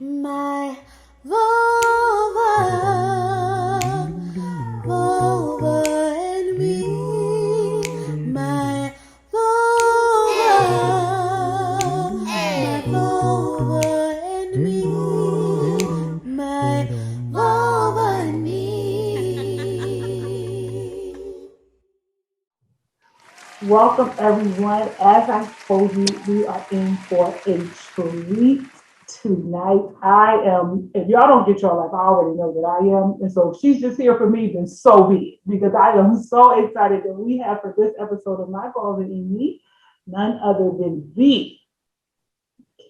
My vulva, vulva and me. My vulva, my vulva and me. My vulva and me. Welcome everyone. As I told you, we are in for a treat tonight. If y'all don't get your life, I already know that I am. And so if she's just here for me, then so be it. Because I am so excited that we have for this episode of My Golden in Me, none other than the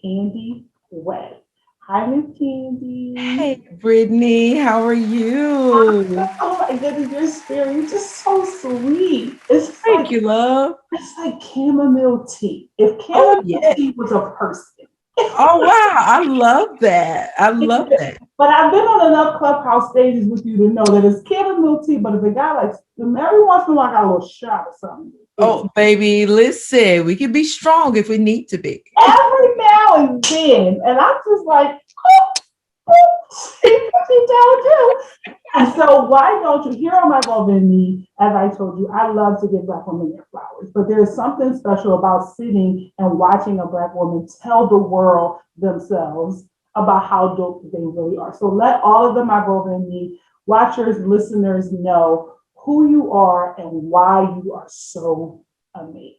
Candy West. Hi, Miss Candy. Hey, Brittany, how are you? Oh my goodness, your spirit is just so sweet. Thank you, love. It's like chamomile tea. If Oh, chamomile yeah. tea was a person. Oh, wow. I love that. I love that. But I've been on enough clubhouse stages with you to know that it's chamomile tea, but if a guy likes them every once in a while, I got a little shot or something. Oh, baby, listen, we can be strong if we need to be. Every now and then. And I'm just like, see what you don't do. And so why don't you, here on My Love in Me, as I told you, I love to give Black women their flowers, but there's something special about sitting and watching a Black woman tell the world themselves about how dope they really are. So let all of the My Love in Me watchers, listeners know who you are and why you are so amazing.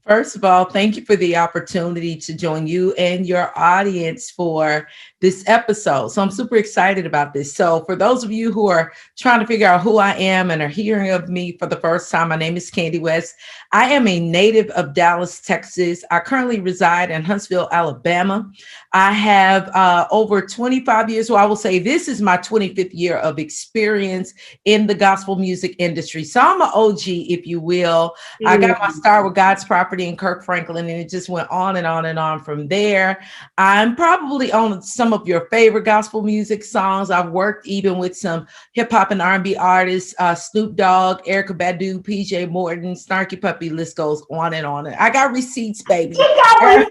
First of all, thank you for the opportunity to join you and your audience for this episode. So I'm super excited about this. So for those of you who are trying to figure out who I am and are hearing of me for the first time, my name is Candy West. I am a native of Dallas, Texas. I currently reside in Huntsville, Alabama. I have over 25 years, so I will say this is my 25th year of experience in the gospel music industry. So I'm an OG, if you will. I got my start with God's Property in Kirk Franklin, and it just went on and on and on from there. I'm probably on some of your favorite gospel music songs. I've worked even with some hip hop and R&B artists, Snoop Dogg, Erykah Badu, PJ Morton, Snarky Puppy, list goes on and on. I got receipts, baby. I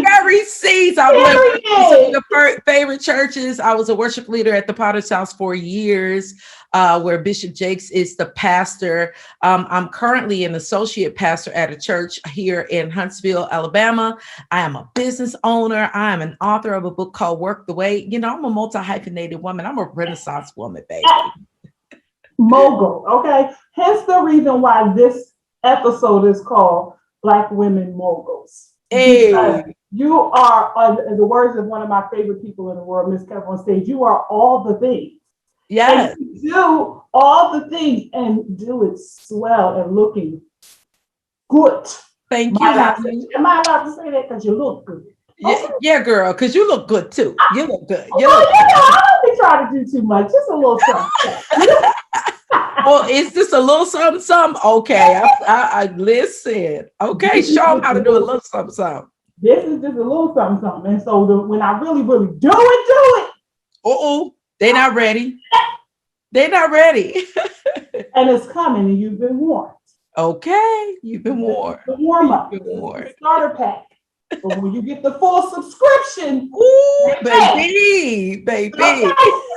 got receipts. I've lived in some of your favorite churches. I was a worship leader at the Potter's House for years, where Bishop Jakes is the pastor. I'm currently an associate pastor at a church here in Huntsville, Alabama. I am a business owner. I am an author of a book called Work the Way. You know, I'm a multi-hyphenated woman. I'm a Renaissance woman, baby. Mogul, okay? Hence the reason why this episode is called Black Women Moguls. Hey. You are, in the words of one of my favorite people in the world, Miss Kev on stage, you are all the things. Yes. And you do all the things and do it swell and looking good. Thank you. Am I allowed to say that? Because you look good. Okay. Yeah, girl, because you look good too. You look good. I don't be trying to do too much. Just a little something. Oh, is this a little something, something? Okay, I listen. Okay, show them how to do a little something, something. This is just a little something, something. And so when I really do it. They're not ready. They're not ready. And it's coming, and you've been warned. Okay, you've been warned. The warm up, the starter pack. But when you get the full subscription, baby. Okay.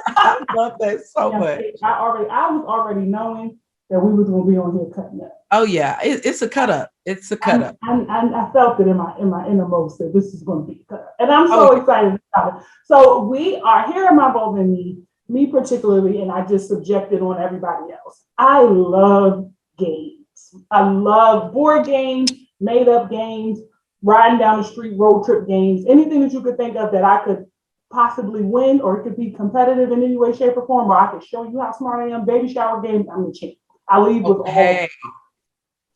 I love that so much. I was already knowing that we was gonna be on here cutting up. Oh yeah, it's a cut up. It's a cut up. I felt it in my innermost that this is going to be a cut up, and I'm so excited about it. So we are here in My Bold and me particularly, and I just subjected on everybody else. I love games. I love board games, made up games, riding down the street, road trip games, anything that you could think of that I could possibly win, or it could be competitive in any way, shape, or form, or I could show you how smart I am. Baby shower games, I'm the champ. I leave with all.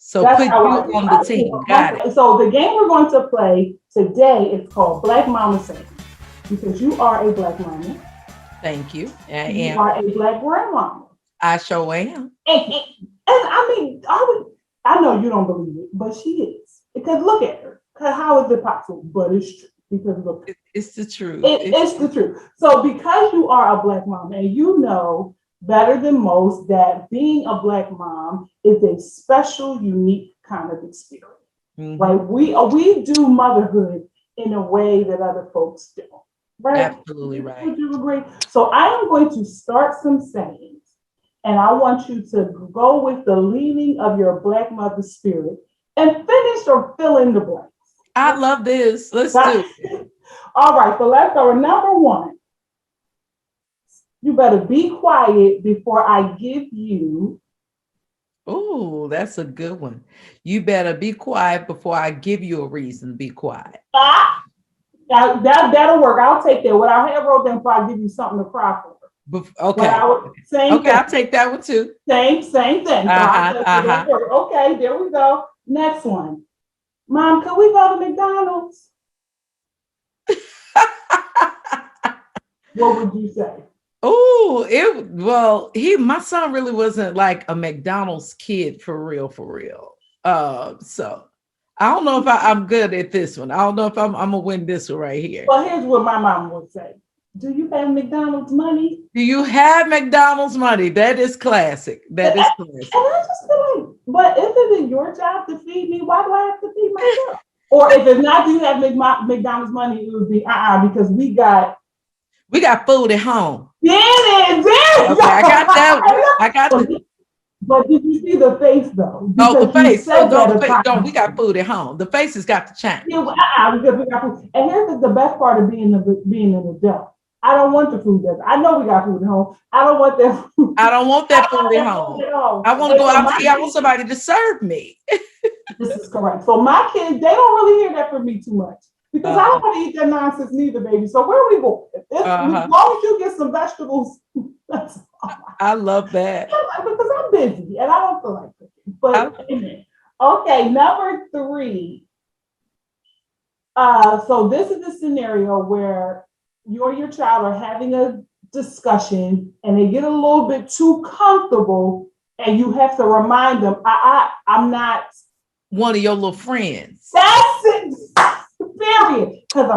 So that's put you on the team. Got it. So the game we're going to play today is called Black Mama Saying, because you are a Black mama. Thank you. You are a Black grandmama. I sure am. And I mean, I know you don't believe it, but she is. Because look at her. How is it possible? But it's true. Because look, it's the truth. It's the truth. So because you are a Black mom, and you know better than most that being a Black mom is a special, unique kind of experience, right? We do motherhood in a way that other folks don't. Right? Absolutely right. Would you agree? So I am going to start some sayings, and I want you to go with the leading of your Black mother spirit and finish or fill in the blanks. I love this. Let's do it. All right, so let's go. Number one, you better be quiet before I give you. Oh, that's a good one. You better be quiet before I give you a reason to be quiet. Ah, that'll work. I'll take that. What I have wrote down before I give you something to cry for. Okay. Same Okay, thing. I'll take that one too. Same thing. So okay, there we go. Next one. Mom, can we go to McDonald's? What would you say? Oh, my son really wasn't like a McDonald's kid for real. So I don't know if I'm good at this one. I don't know if I'm gonna win this one right here. Well, here's what my mom would say. Do you have McDonald's money? Do you have McDonald's money? That is classic. That is classic. And I just feel like, but isn't it your job to feed me? Why do I have to feed myself? Or if it's not, do you have McDonald's money? It would be because we got food at home. Yeah, okay, I got that. I got that. But did you see the face though? Oh, the face. Don't we got food at home? The face has got to change. Yeah, because we got food. And here's the best part of being an adult. I don't want the food there. I know we got food at home. I don't want that food. I don't want that food at home. I want to go out to eat. I want somebody to serve me. This is correct. So my kids, they don't really hear that from me too much. Because I don't want to eat that nonsense neither, baby. So where are we going? As long as you get some vegetables, that's fine. I love that. Because I'm busy and I don't feel like cooking. But okay, number 3. So this is a scenario where you or your child are having a discussion and they get a little bit too comfortable, and you have to remind them, I'm not one of your little friends. That's it. Period. Because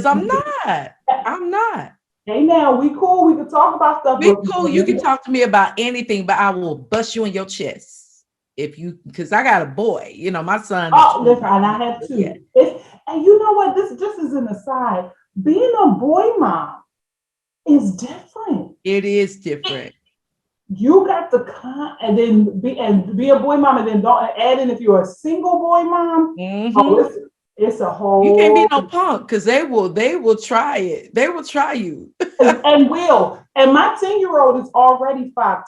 I'm not. I'm not. Hey, now we cool. We can talk about stuff. We cool. You can talk to me about anything, but I will bust you in your chest because I got a boy. You know, my son. Oh, listen, and I have 2. Yeah. And you know what? This just is an aside. Being a boy mom is different. It is different. You got to and then be a boy mom, and then don't add in if you're a single boy mom. Mm-hmm. Oh, it's a whole. You can't be no punk because they will try it. They will try you. and will. And my 10-year-old is already 5'2".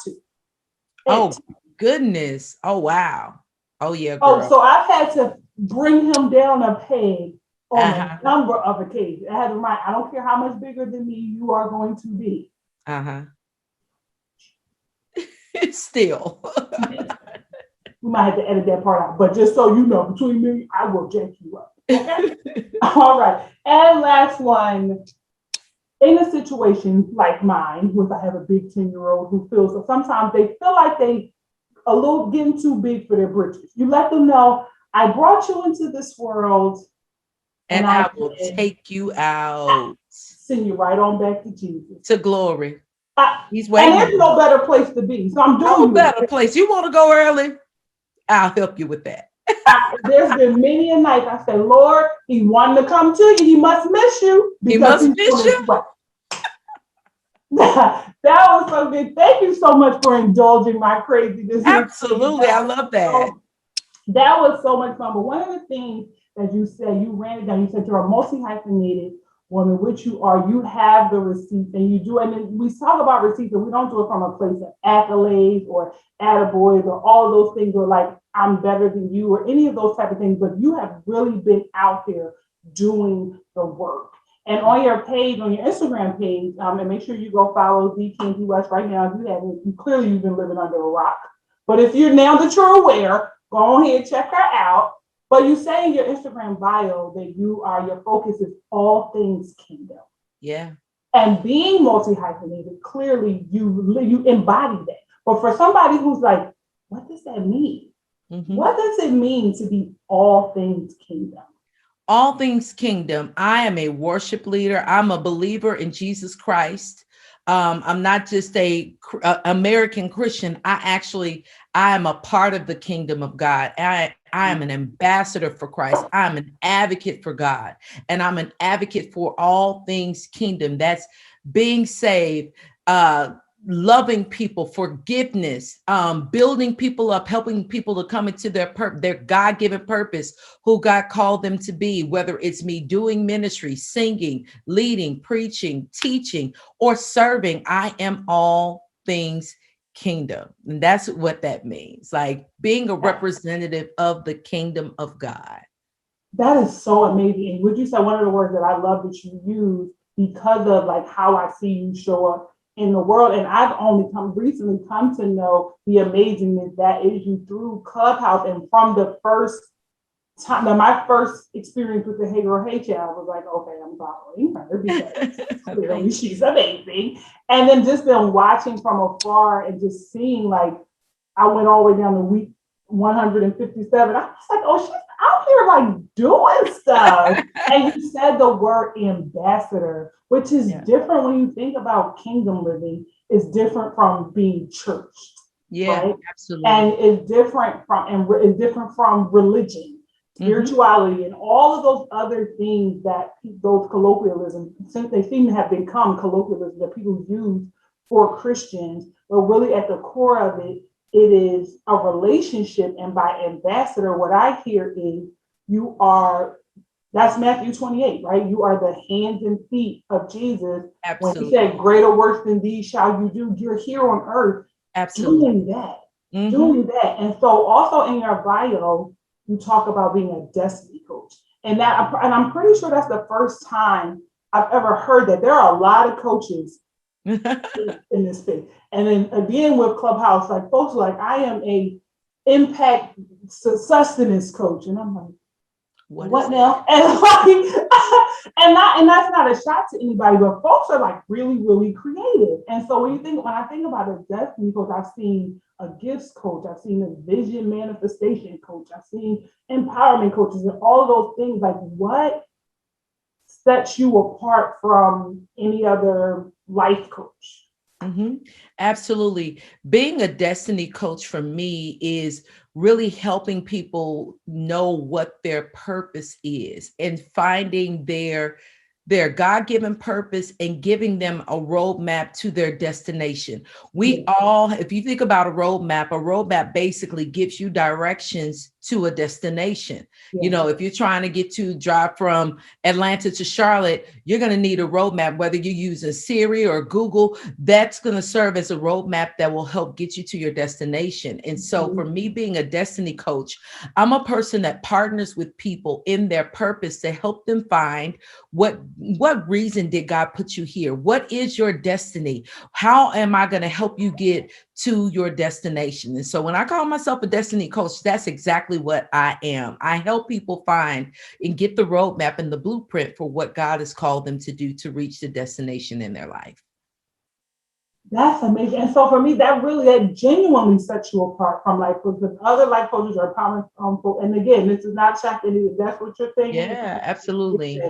Oh goodness. Oh wow. Oh yeah. Girl. Oh, so I've had to bring him down a peg on a number of occasions. I had to remind, I don't care how much bigger than me you are going to be. Still. We might have to edit that part out, but just so you know, between me, I will jack you up. Okay? All right. And last one. In a situation like mine, where I have a big 10-year-old who feels that sometimes they feel like they a little getting too big for their britches. You let them know, I brought you into this world, and I will take you out. Send you right on back to Jesus. To glory. He's waiting. And there's no better place to be. So I'm doing no better place. You want to go early? I'll help you with that. There's been many a night I said, Lord, he wanted to come to you. He must miss you. He must miss you. That was so good. Thank you so much for indulging my craziness. Absolutely. I love that. That was so much fun. But one of the things that you said, you ran it down. You said you're a multi-hyphenated woman, which you are. You have the receipts, and you do. And then we talk about receipts, and we don't do it from a place of accolades or attaboys or all of those things, or like I'm better than you or any of those type of things. But you have really been out there doing the work. And on your page, on your Instagram page, and make sure you go follow the Kenzie West right now. If you haven't, clearly you've been living under a rock. But if you're now that you're aware, go ahead, check her out. But you say in your Instagram bio that your focus is all things kingdom. Yeah. And being multi-hyphenated, clearly you embody that. But for somebody who's like, what does that mean? Mm-hmm. What does it mean to be all things kingdom? All things kingdom. I am a worship leader. I'm a believer in Jesus Christ. I'm not just a American Christian. I am a part of the kingdom of God. I I am an ambassador for Christ. I'm an advocate for God, and I'm an advocate for all things kingdom. That's being saved, loving people, forgiveness, building people up, helping people to come into their God-given purpose, who God called them to be, whether it's me doing ministry, singing, leading, preaching, teaching, or serving. I am all things kingdom. And that's what that means. Like being a representative of the kingdom of God. That is so amazing. And would you say one of the words that I love that you use because of like how I see you show up in the world? And I've only recently come to know the amazingness that is you through Clubhouse. And from the first time, my first experience with the Hey Girl Hey Chat, I was like, okay, I'm following her because clearly she's amazing. And then just been watching from afar and just seeing, like, I went all the way down to week 157. I was like, oh, she's out here like doing stuff. And you said the word ambassador, which is different when you think about kingdom living. It's different from being churched. Yeah, right? absolutely. And it's different from religion, spirituality, and all of those other things that those colloquialisms, since they seem to have become colloquialisms that people use for Christians, but really at the core of it, it is a relationship. And by ambassador, what I hear is you are, that's Matthew 28, right? You are the hands and feet of Jesus. Absolutely. When he said, greater works than these shall you do, you're here on earth doing that, doing that. And so also in your bio, you talk about being a destiny coach. And I'm pretty sure that's the first time I've ever heard that. There are a lot of coaches in this space. And then again with Clubhouse, like folks are like, I am a impact sustenance coach. And I'm like, what now? And like, and that's not a shot to anybody, but folks are like really, really creative. And so when I think about a destiny coach, I've seen a gifts coach, I've seen a vision manifestation coach, I've seen empowerment coaches, and all of those things. Like, what sets you apart from any other life coach? Absolutely. Being a destiny coach for me is really helping people know what their purpose is and finding their God-given purpose and giving them a roadmap to their destination. We all, if you think about a roadmap basically gives you directions to a destination. You know, if you're trying to drive from Atlanta to Charlotte, you're going to need a roadmap, whether you're using Siri or Google. That's going to serve as a roadmap that will help get you to your destination. And so for me, being a destiny coach, I'm a person that partners with people in their purpose to help them find what reason did God put you here? What is your destiny? How am I going to help you get to your destination? And so when I call myself a destiny coach, that's exactly what I am. I help people find and get the roadmap and the blueprint for what God has called them to do to reach the destination in their life. That's amazing. And so for me, that genuinely sets you apart from life coaches, because other life coaches are powerful. And again, this is not shocking if that's what you're thinking. Yeah, absolutely.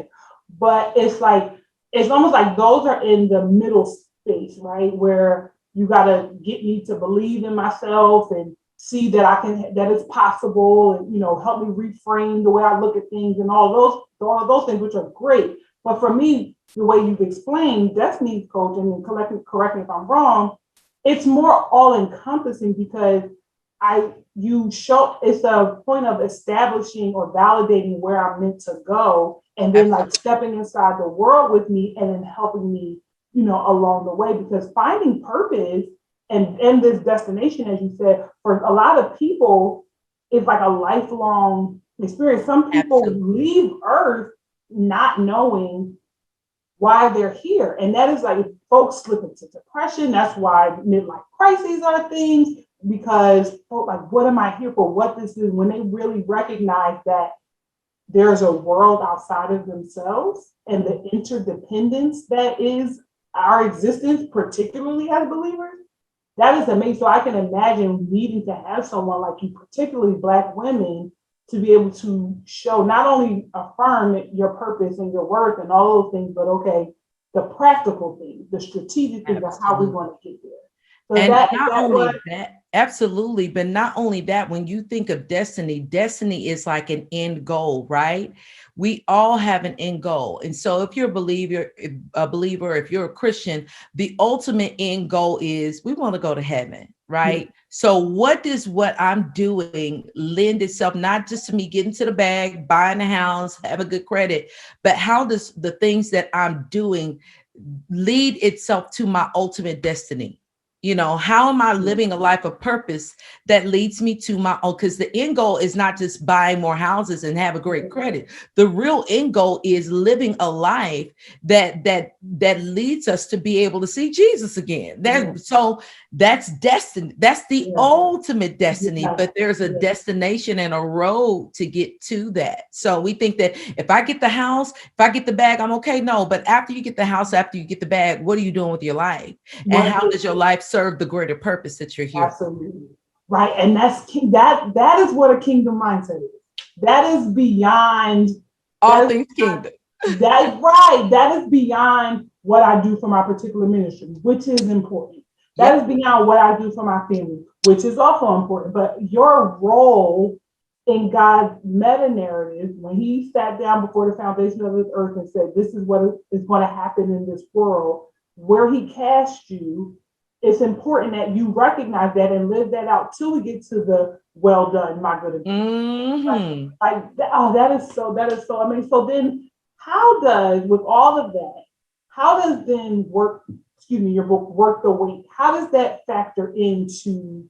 But it's almost like those are in the middle space, right? Where you gotta get me to believe in myself and see that that it's possible, and help me reframe the way I look at things and all of those things, which are great. But for me, the way you've explained destiny coaching, and correct me if I'm wrong, it's more all encompassing because it's a point of establishing or validating where I'm meant to go, and then like stepping inside the world with me and then helping me, along the way, because finding purpose and this destination, as you said, for a lot of people, is like a lifelong experience. Some people leave Earth not knowing why they're here. And that is like folks slip into depression. That's why midlife crises are things, because like, what am I here for? What this is, when they really recognize that there's a world outside of themselves and the interdependence that is our existence, particularly as believers. That is amazing. So I can imagine needing to have someone like you, particularly Black women, to be able to show, not only affirm your purpose and your worth and all those things, but the practical things, the strategic things of how we want to get there. So And that not that only was that, absolutely, but not only that, when you think of destiny, destiny is like an end goal, right? We all have an end goal. And so if you're a believer, if you're a Christian, the ultimate end goal is we want to go to heaven, right? So what does what I'm doing lend itself not just to me getting to the bag, buying a house, have a good credit, but how does the things that I'm doing lead itself to my ultimate destiny? You know, how am I living a life of purpose that leads me to my own? Because the end goal is not just buying more houses and have a great credit. The real end goal is living a life that leads us to be able to see Jesus again. So that's destiny. That's the ultimate destiny. But there's a destination and a road to get to that. So we think that if I get the house, if I get the bag, I'm okay. No, but after you get the house, after you get the bag, what are you doing with your life? And how does your life serve the greater purpose that you're here? absolutely right, and that's that is what a kingdom mindset is. That is beyond All things kingdom. That is right. That is beyond what I do for my particular ministry, which is important. That is beyond what I do for my family, which is also important. But your role in God's meta narrative, when He sat down before the foundation of this earth and said, "This is what is going to happen in this world," where He cast you, it's important that you recognize that and live that out till we get to the well done, my good and that is so amazing. So then, how does, with all of that, how does then your book, Work the Wait, how does that factor into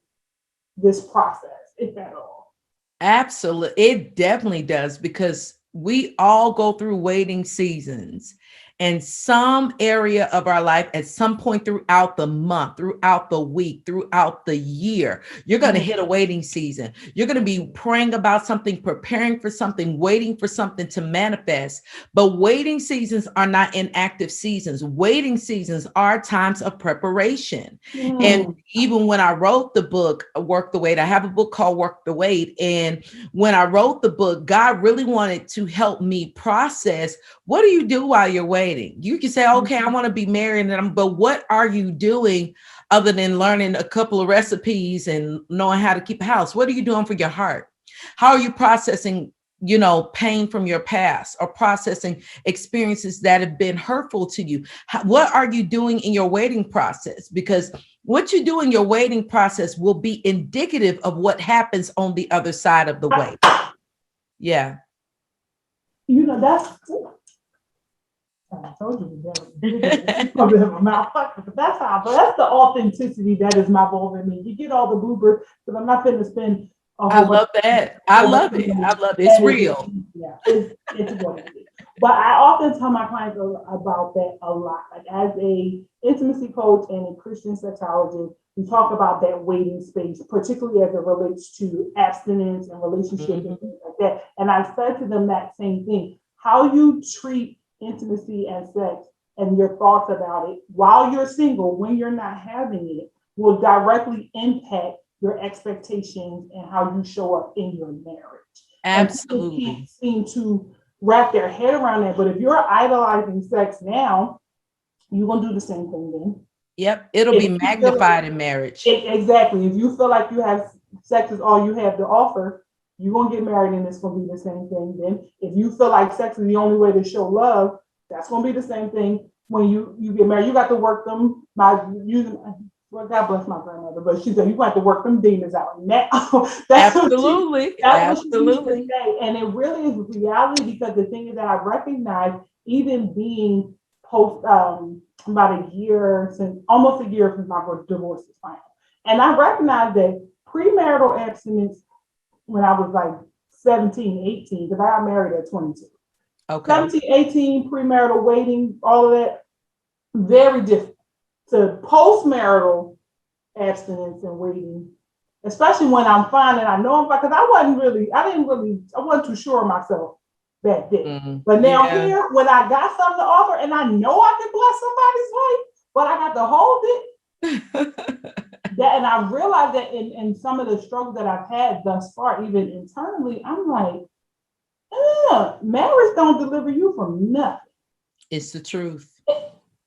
this process, if at all? Absolutely. It definitely does, because we all go through waiting seasons. And some area of our life at some point throughout the month, throughout the week, throughout the year, you're going to hit a waiting season. You're going to be praying about something, preparing for something, waiting for something to manifest. But waiting seasons are not inactive seasons. Waiting seasons are times of preparation. And even when I wrote the book, Work the Wait, I have a book called Work the Wait. And when I wrote the book, God really wanted to help me process, what do you do while you're waiting? You can say, okay, I want to be married, but what are you doing other than learning a couple of recipes and knowing how to keep a house? What are you doing for your heart? How are you processing, pain from your past, or processing experiences that have been hurtful to you? What are you doing in your waiting process? Because what you do in your waiting process will be indicative of what happens on the other side of the wait. Yeah. That's, I told you but that's the authenticity that is my goal in me. You get all the bloopers, because I'm not going to spend I love that. I love it. It's real. Yeah, it's what it is. But I often tell my clients about that a lot. Like, as a intimacy coach and a Christian sexologist, we talk about that waiting space, particularly as it relates to abstinence and relationships and things like that. And I've said to them that same thing. How you treat intimacy and sex and your thoughts about it while you're single, when you're not having it, will directly impact your expectations and how you show up in your marriage. Absolutely. And people can't seem to wrap their head around that. But if you're idolizing sex now, you're going to do the same thing then. Yep. It'll be magnified in marriage. Exactly. If you feel like you have sex is all you have to offer, you're going to get married and it's going to be the same thing then. If you feel like sex is the only way to show love, that's going to be the same thing when you get married. You got to work them by using, well, God bless my grandmother, but she said you got to work them demons out. Now, Absolutely. Absolutely. And it really is reality, because the thing is that I recognize, even being post about almost a year since my divorce is final. And I recognize that premarital abstinence when I was like 17, 18, because I got married at 22. Okay. 17, 18, premarital waiting, all of that, very different to postmarital abstinence and waiting, especially when I'm fine and I know I'm fine, because I wasn't too sure of myself back then. But now here, when I got something to offer and I know I can bless somebody's life, but I got to hold it. And I realized that in some of the struggles that I've had thus far, even internally, I'm like, marriage don't deliver you from nothing. It's the truth.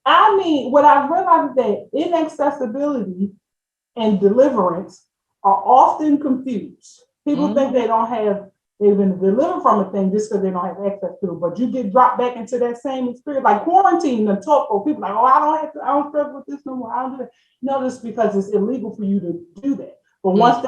I mean, what I realized is that inaccessibility and deliverance are often confused. People think they've been delivered from a thing just because they don't have access to it, but you get dropped back into that same experience, like quarantine and talk for people like, oh, I don't struggle with this no more. I don't do that. No, this is because it's illegal for you to do that. But once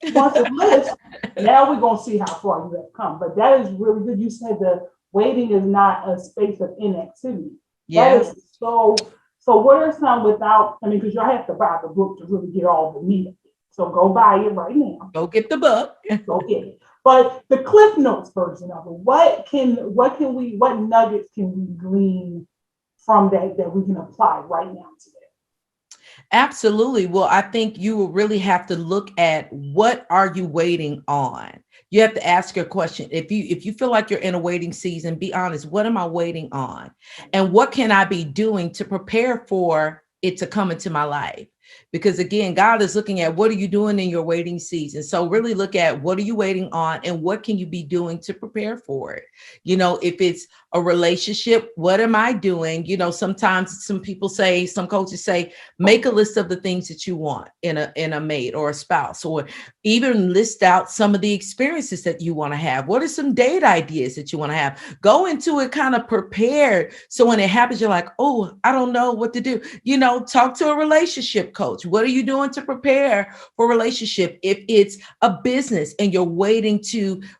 it lifts, now we're gonna see how far you have come. But that is really good. You said the waiting is not a space of inactivity. Yeah. That is so. So what are some without? I mean, because y'all have to buy the book to really get all the meat of it. So go buy it right now. Go get the book. Go get it. But the Cliff Notes version of it, what nuggets can we glean from that we can apply right now today? Absolutely. Well, I think you will really have to look at what are you waiting on? You have to ask your question. If you feel like you're in a waiting season, be honest. What am I waiting on? And what can I be doing to prepare for it to come into my life? Because again, God is looking at what are you doing in your waiting season. So really look at what are you waiting on and what can you be doing to prepare for it? You know, if it's a relationship, what am I doing? You know, sometimes some coaches say, make a list of the things that you want in a mate or a spouse, or even list out some of the experiences that you want to have. What are some date ideas that you want to have? Go into it kind of prepared. So when it happens, you're like, oh, I don't know what to do. You know, talk to a relationship coach. What are you doing to prepare for a relationship? If it's a business and you're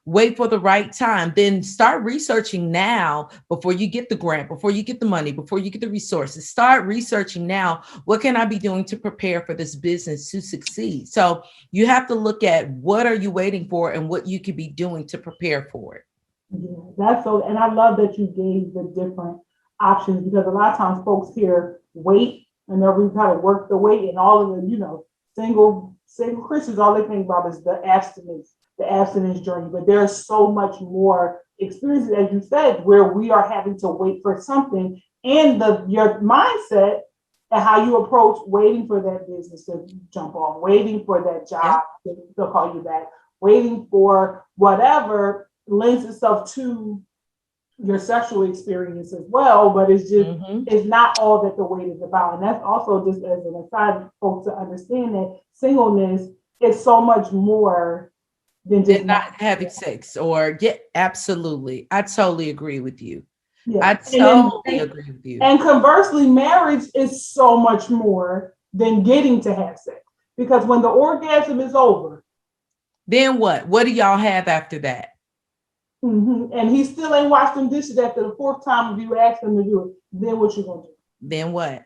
wait for the right time, then start researching now before you get the grant, before you get the money, before you get the resources. Start researching now. What can I be doing to prepare for this business to succeed? So you have to look at what are you waiting for and what you could be doing to prepare for it. Yeah, that's so, and I love that you gave the different options, because a lot of times folks hear wait and they'll really try to work the weight, and all of the, single Christians, all they think about is the abstinence journey. But there's so much more experiences, as you said, where we are having to wait for something, and your mindset and how you approach waiting for that business to jump on, waiting for that job to call you back, waiting for whatever lends itself to your sexual experience as well, but it's just it's not all that the wait is about. And that's also, just as an aside, folks, to understand that singleness is so much more than just not having sex or absolutely. I totally agree with you. Yeah. I totally agree with you. And conversely, marriage is so much more than getting to have sex, because when the orgasm is over, then what? What do y'all have after that? And he still ain't washed them dishes after the fourth time if you ask him to do it. Then what you gonna do? Then what?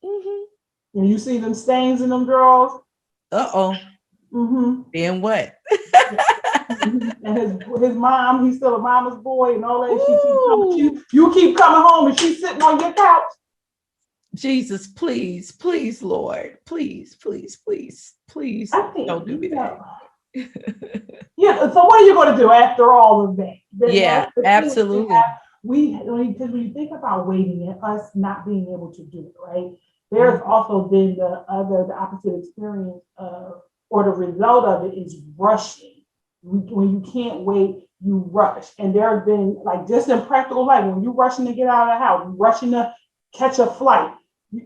And you see them stains in them drawers. Then what? And his mom, he's still a mama's boy and all that. She keeps coming, you keep coming home and she's sitting on your couch. Jesus, please, please, Lord, please, please, please, please, don't do me that. Yeah. So what are you going to do after all of that? Yeah, absolutely. Because when you think about waiting and us not being able to do it, right? There's also then the opposite experience or the result of it is rushing. When you can't wait, you rush. And there have been, like, just in practical life, when you're rushing to get out of the house, you're rushing to catch a flight.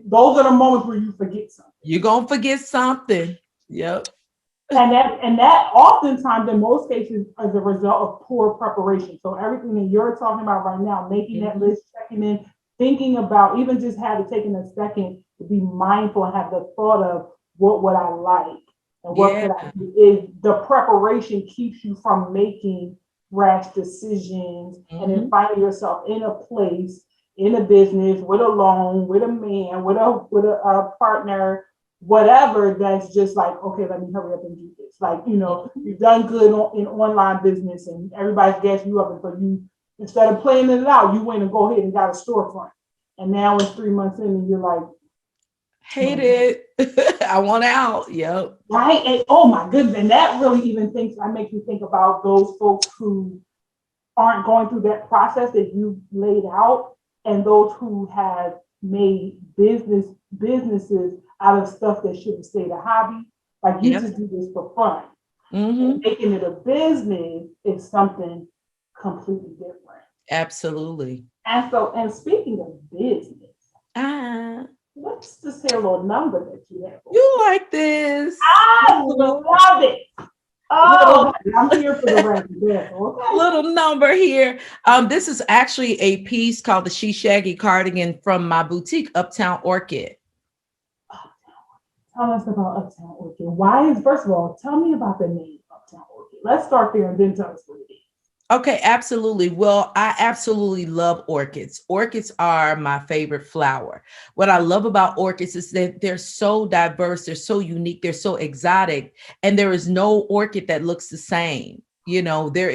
Those are the moments where you forget something. You're going to forget something. Yep. And that oftentimes, in most cases, is a result of poor preparation. So everything that you're talking about right now, making that list, checking in, thinking about, even just taking a second to be mindful and have the thought of what would I like and what could I do, is the preparation keeps you from making rash decisions and then finding yourself in a place, in a business, with a loan, with a man, with a partner, whatever, that's just like, okay, let me hurry up and do this. Like, you've done good in online business and everybody's gassing you up. And so you, instead of planning it out, you went and go ahead and got a storefront. And now it's 3 months in and you're like, hate it. I want out. Yep. Right. And oh my goodness. And that really even makes me think about those folks who aren't going through that process that you laid out, and those who have made businesses out of stuff that should have stayed a hobby. Like, you just do this for fun. And making it a business is something completely different. Absolutely. And speaking of business, let's What's this here little number that you have? You like this? I love it. Oh, I'm here for the rest of this. Okay. Little number here. This is actually a piece called the She Shaggy cardigan from my boutique, Uptown Orchid. Tell us about Uptown Orchid. Why is, first of all, tell me about the name Uptown Orchid. Let's start there and then tell us what it is. Okay, absolutely. Well, I absolutely love orchids. Orchids are my favorite flower. What I love about orchids is that they're so diverse, they're so unique, they're so exotic, and there is no orchid that looks the same. You know, there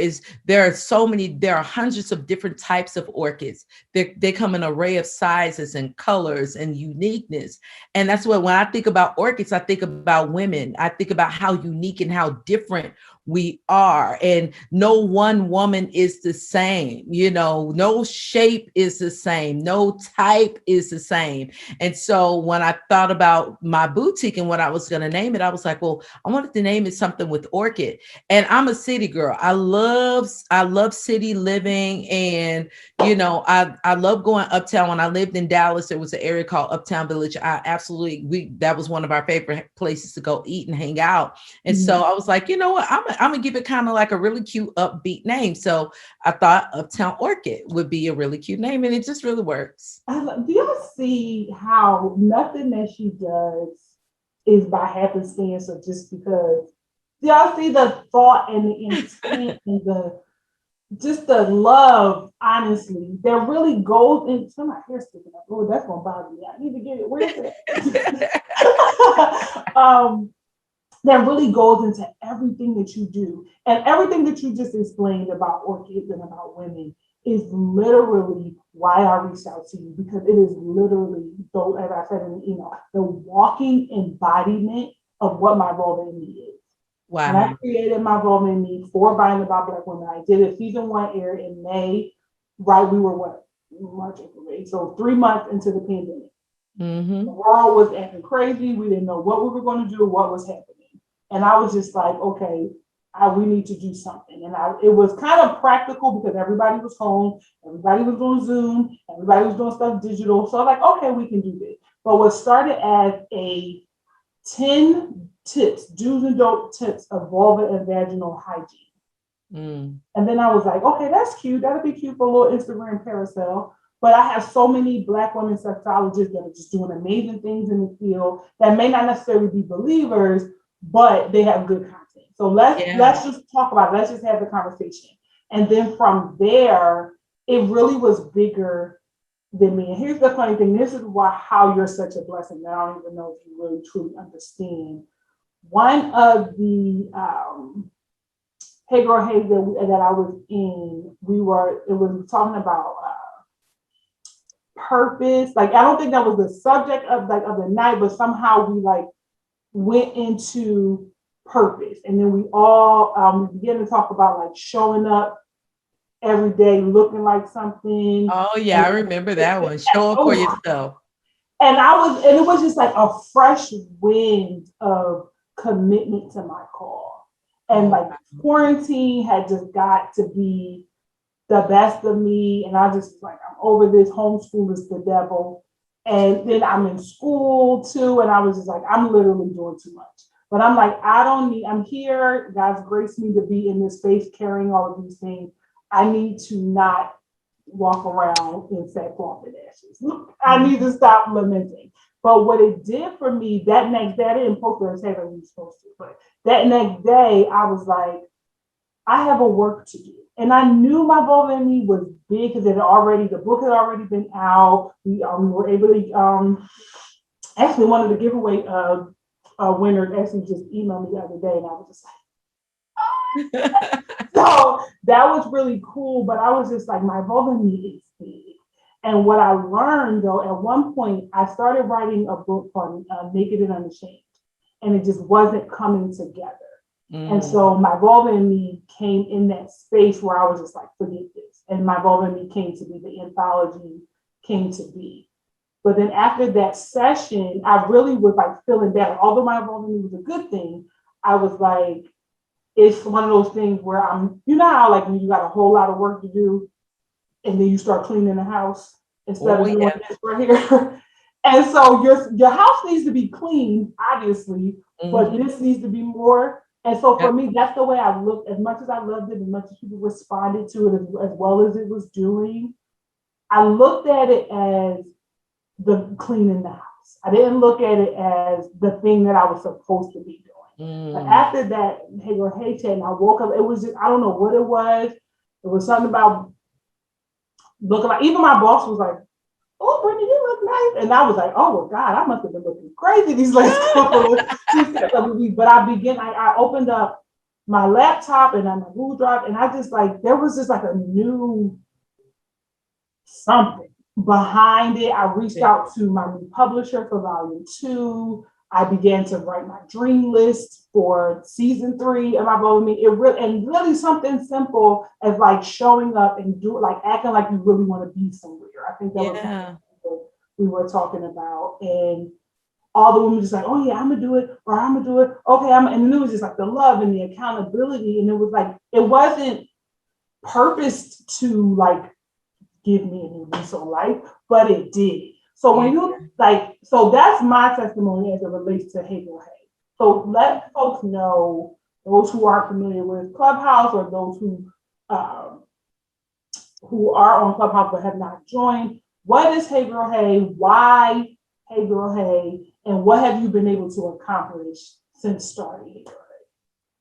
are hundreds of different types of orchids. They come in an array of sizes and colors and uniqueness. And that's what, when I think about orchids, I think about women. I think about how unique and how different we are. And no one woman is the same, you know, no shape is the same, no type is the same. And so when I thought about my boutique and what I was going to name it, I was like, well, I wanted to name it something with orchid. And I'm a city girl. I love city living. And, you know, I love going uptown. When I lived in Dallas, there was an area called Uptown Village. That was one of our favorite places to go eat and hang out. And so I was like, you know what, I'm gonna give it kind of like a really cute upbeat name. So I thought Uptown Orchid would be a really cute name, and it just really works. Do y'all see how nothing that she does is by happenstance or just because? Do y'all see the thought and the intent and the love, honestly, that really goes into my hair sticking up. Oh, that's gonna bother me. I need to get it. Where is it? That really goes into everything that you do. And everything that you just explained about orchids and about women is literally why I reached out to you, because it is literally, so as I said in the email, the walking embodiment of what my Vulva in Me is. Wow. And I created my Vulva in Me for Buying About Black Women. I did it, season 1 aired in May, right? We were March, April, May. So 3 months into the pandemic. Mm-hmm. The world was acting crazy. We didn't know what we were going to do, what was happening. And I was just like, okay, we need to do something. And it was kind of practical because everybody was home, everybody was doing Zoom, everybody was doing stuff digital. So I'm like, okay, we can do this. But what started as a 10 tips, do's and don'ts tips of vulva and vaginal hygiene. And then I was like, okay, that's cute. That'll be cute for a little Instagram carousel. But I have so many Black women sexologists that are just doing amazing things in the field that may not necessarily be believers, but they have good content. So let's just talk about it. Let's just have the conversation. And then from there, it really was bigger than me. And here's the funny thing. This is how you're such a blessing that I don't even know if you really truly understand. One of the Hey Girl Hey that I was in, it was talking about purpose. Like, I don't think that was the subject of the night, but somehow we went into purpose. And then we all began to talk about like showing up every day looking like something. Oh yeah, I remember that one. Show up for yourself. And it was just like a fresh wind of commitment to my call. And quarantine had just got to be the best of me. And I just I'm over this. Homeschool is the devil. And then I'm in school too. And I was just like, I'm literally doing too much. But I'm like, I'm here. God's graced me to be in this space carrying all of these things. I need to not walk around in sackcloth and ashes. I need to stop lamenting. But what it did for me that next day, I didn't post it as heavy as we were supposed to, but that next day, I was like, I have a work to do. And I knew my Vulva in Me was big because the book had already been out. We were able to, actually one of the giveaway winners actually just emailed me the other day, and I was just like, so that was really cool. But I was just like, my Vulva in Me is big. And what I learned though, at one point, I started writing a book called Naked and Unashamed, and it just wasn't coming together. And so my Vulva in Me came in that space where I was just like, forget this. And my Vulva in Me came to be, the anthology came to be. But then after that session, I really was like feeling bad. Although my Vulva in Me was a good thing, I was like, it's one of those things where you know how like when you got a whole lot of work to do and then you start cleaning the house instead of doing this right here. And so your house needs to be clean, obviously, but Mhm. this needs to be more. And so for Yep. me, that's the way I looked. As much as I loved it, as much as people responded to it, as well as it was doing, I looked at it as the cleaning the house. I didn't look at it as the thing that I was supposed to be doing. But Mm. after that, hey or hey chat, and I woke up, it was just, I don't know what it was. It was something about looking like, even my boss was like, oh, Brittany, you look nice. And I was like, oh, well, God, I must have been looking crazy these last couple of weeks. But I opened up my laptop and on my Google Drive, and I just like, there was just like a new something behind it. I reached out to my new publisher for volume 2. I began to write my dream list for season 3 of my Vulva. Really something simple as like showing up and like acting like you really want to be somewhere. I think that was something we were talking about. And all the women just like, oh yeah, I'm gonna do it, or I'm gonna do it. Okay, and then it was just like the love and the accountability. And it was like, it wasn't purposed to like give me a new lease on life, but it did. So when you like, so that's my testimony as it relates to Hey Girl Hey. So let folks know, those who are familiar with Clubhouse or those who are on Clubhouse but have not joined, what is Hey Girl Hey? Why Hey Girl Hey? And what have you been able to accomplish since starting Hey Girl Hey?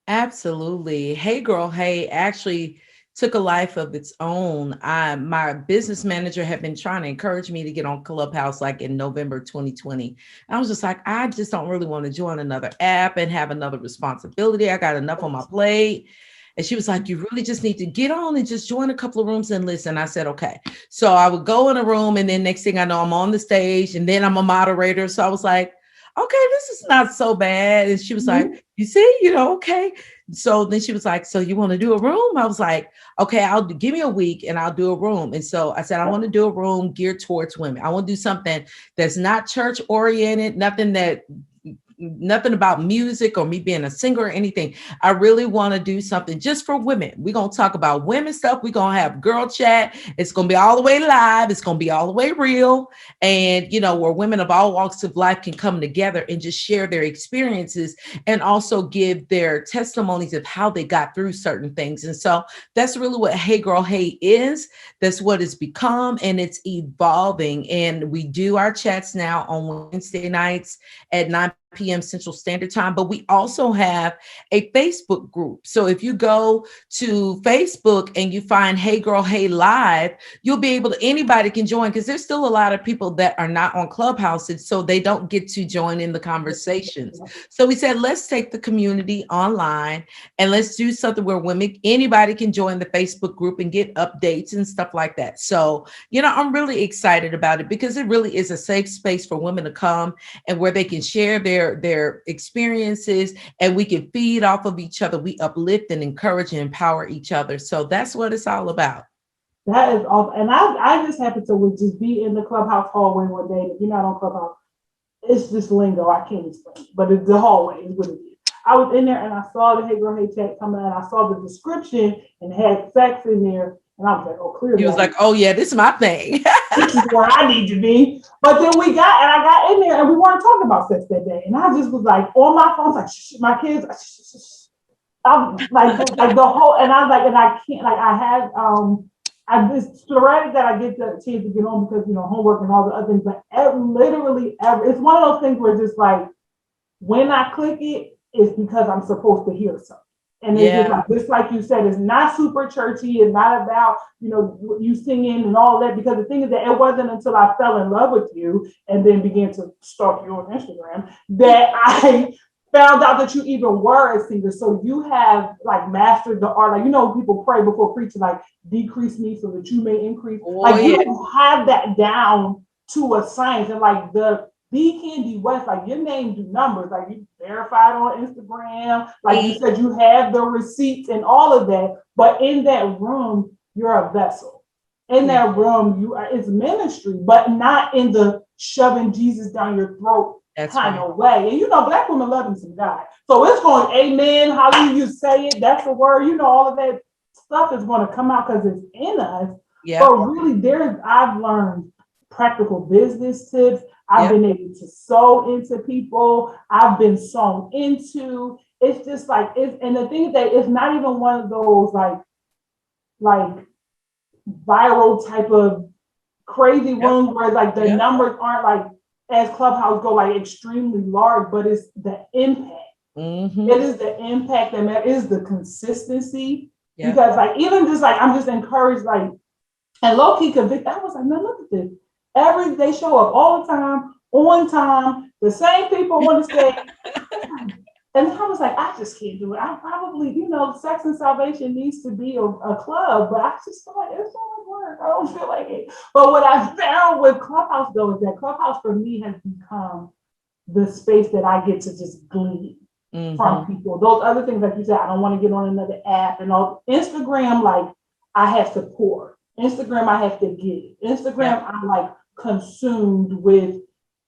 Absolutely. Hey Girl Hey actually took a life of its own. My business manager had been trying to encourage me to get on Clubhouse like in November 2020. I was just like, I just don't really want to join another app and have another responsibility. I got enough on my plate. And she was like, you really just need to get on and just join a couple of rooms and listen. I said, okay. So I would go in a room, and then next thing I know, I'm on the stage, and then I'm a moderator. So I was like, okay, this is not so bad. And she was like, you see, okay. So then she was like, so you want to do a room? I was like, okay, give me a week and I'll do a room. And so I said, I want to do a room geared towards women. I want to do something that's not church oriented, nothing about music or me being a singer or anything. I really want to do something just for women. We're going to talk about women stuff. We're going to have girl chat. It's going to be all the way live. It's going to be all the way real. And, where women of all walks of life can come together and just share their experiences and also give their testimonies of how they got through certain things. And so that's really what Hey Girl Hey is. That's what it's become, and it's evolving. And we do our chats now on Wednesday nights at 9 p.m. Central Standard Time, but we also have a Facebook group. So if you go to Facebook and you find Hey Girl Hey Live, you'll be able to, anybody can join, because there's still a lot of people that are not on Clubhouse, and so they don't get to join in the conversations. So we said, let's take the community online and let's do something where anybody can join the Facebook group and get updates and stuff like that. So, I'm really excited about it because it really is a safe space for women to come and where they can share their experiences, and we can feed off of each other. We uplift and encourage and empower each other. So that's what it's all about. That is awesome. And I just happened to just be in the Clubhouse hallway one day. If you're not on Clubhouse, it's just lingo. I can't explain it, but it's the hallway is what it is. I was in there and I saw the Hey Girl Hey chat coming out. I saw the description and had sex in there. And I was like, oh, clearly. He was like, oh yeah, this is my thing. This is where I need to be. But then I got in there and we weren't talking about sex that day. And I just was like on my phone, like, my kids, I'm like the whole, and I was like, and I can't, like I had, it's sporadic that I get the chance to get on because, homework and all the other things, but literally it's one of those things where just like, when I click it, it's because I'm supposed to hear something. And it's just like you said, it's not super churchy. It's not about, you singing and all that, because the thing is that it wasn't until I fell in love with you and then began to stalk you on Instagram that I found out that you even were a singer. So you have like mastered the art. Like, people pray before preaching, like decrease me so that you may increase. You have that down to a science, and like the Candy West, like your name do numbers, like you verified on Instagram, like you said, you have the receipts and all of that. But in that room, you're a vessel. In that room, it's ministry, but not in the shoving Jesus down your throat kind of way. And Black women love him some God. So it's going, amen, hallelujah, you say it, that's the word, all of that stuff is going to come out because it's in us. Yeah. But really, I've learned practical business tips. I've Yep. been able to sew into people. I've been sewn into. It's just like it's, and the thing is that it's not even one of those like viral type of crazy Yep. rooms where like the Yep. numbers aren't like as Clubhouse go like extremely large, but it's the impact. Mm-hmm. It is the impact and that is the consistency. Yep. Because like even just like I'm just encouraged like and low key convicted. I was like, no, look at this. Every they show up all the time, on time. The same people want to stay. And I was like, I just can't do it. I probably, Sex and Salvation needs to be a club, but I just feel like it's so much work. I don't feel like it. But what I found with Clubhouse though is that Clubhouse for me has become the space that I get to just glean from people. Those other things, like you said, I don't want to get on another app and all. Instagram, like I have to pour. Instagram, I have to get. Instagram, I'm like consumed with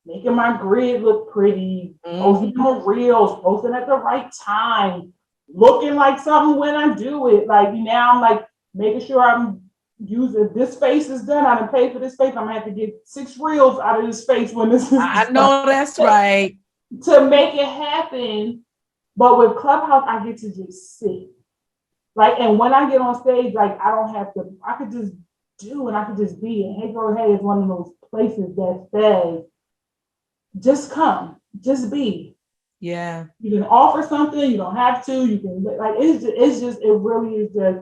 making my grid look pretty, posting more reels, posting at the right time, looking like something when I do it. Like now I'm like making sure I'm using this space is done. I done paid for this space. I'm gonna have to get 6 reels out of this space when this is I know that's right. to make it happen. But with Clubhouse, I get to just sit. Like, and when I get on stage, like I don't have to, I could just do and I could just be. And Hey Girl Hey is one of those places that says, just come, just be. Yeah. You can offer something, you don't have to, you can like it really is just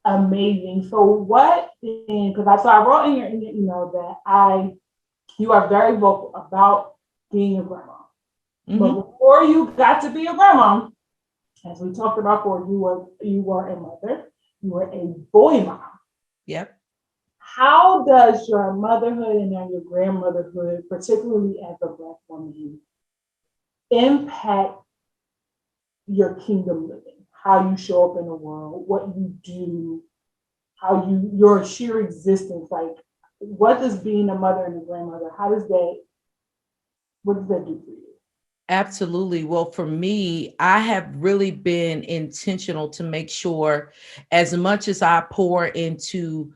amazing. So what because I wrote in your email that you are very vocal about being a grandma. But before you got to be a grandma, as we talked about before, you were a mother, you were a boy mom. Yep. How does your motherhood and then your grandmotherhood, particularly as a Black woman, impact your kingdom living? How you show up in the world, what you do, your sheer existence, like what does being a mother and a grandmother, what does that do for you? Absolutely. Well, for me, I have really been intentional to make sure as much as I pour into,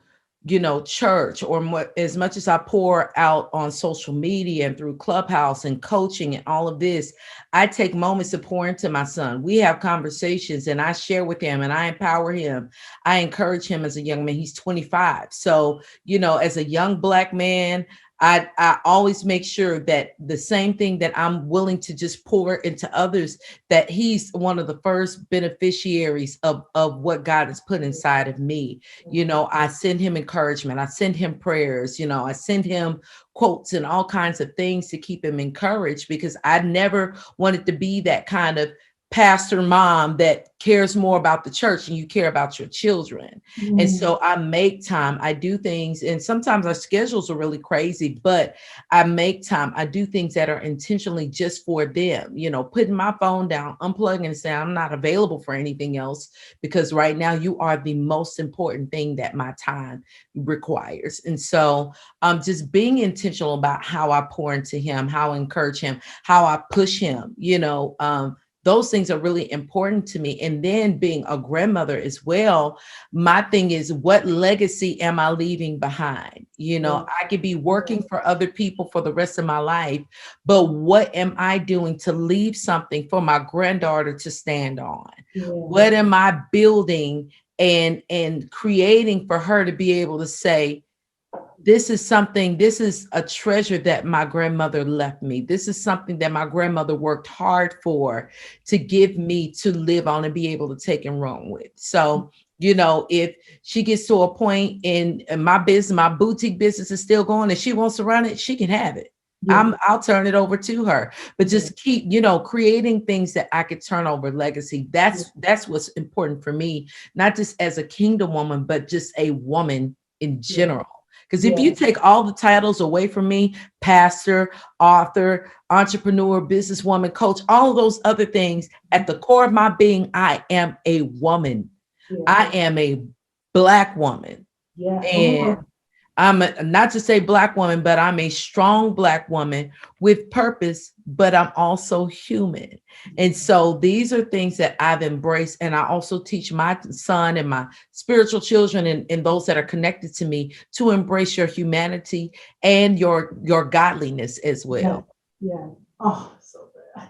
church or as much as I pour out on social media and through Clubhouse and coaching and all of this, I take moments to pour into my son. We have conversations and I share with him and I empower him. I encourage him as a young man. He's 25. So, as a young Black man, I always make sure that the same thing that I'm willing to just pour into others, that he's one of the first beneficiaries of what God has put inside of me. I send him encouragement. I send him prayers. I send him quotes and all kinds of things to keep him encouraged, because I never wanted to be that kind of pastor mom that cares more about the church and you care about your children. And so I make time, I do things, and sometimes our schedules are really crazy, but I make time. I do things that are intentionally just for them, putting my phone down, unplugging and saying, I'm not available for anything else, because right now you are the most important thing that my time requires. And so just being intentional about how I pour into him, how I encourage him, how I push him, those things are really important to me. And then being a grandmother as well, my thing is, what legacy am I leaving behind? I could be working for other people for the rest of my life, but what am I doing to leave something for my granddaughter to stand on? What am I building and creating for her to be able to say, this is a treasure that my grandmother left me. This is something that my grandmother worked hard for to give me to live on and be able to take and run with. So, if she gets to a point in my business, my boutique business is still going and she wants to run it, she can have it. I'll turn it over to her, but just keep, creating things that I could turn over legacy. That's what's important for me, not just as a kingdom woman, but just a woman in general. Because if you take all the titles away from me, pastor, author, entrepreneur, businesswoman, coach, all of those other things, at the core of my being, I am a woman. I am a Black woman. And not to say Black woman, but I'm a strong Black woman with purpose, but I'm also human. And so these are things that I've embraced. And I also teach my son and my spiritual children and those that are connected to me to embrace your humanity and your godliness as well. Yeah. Oh, so good.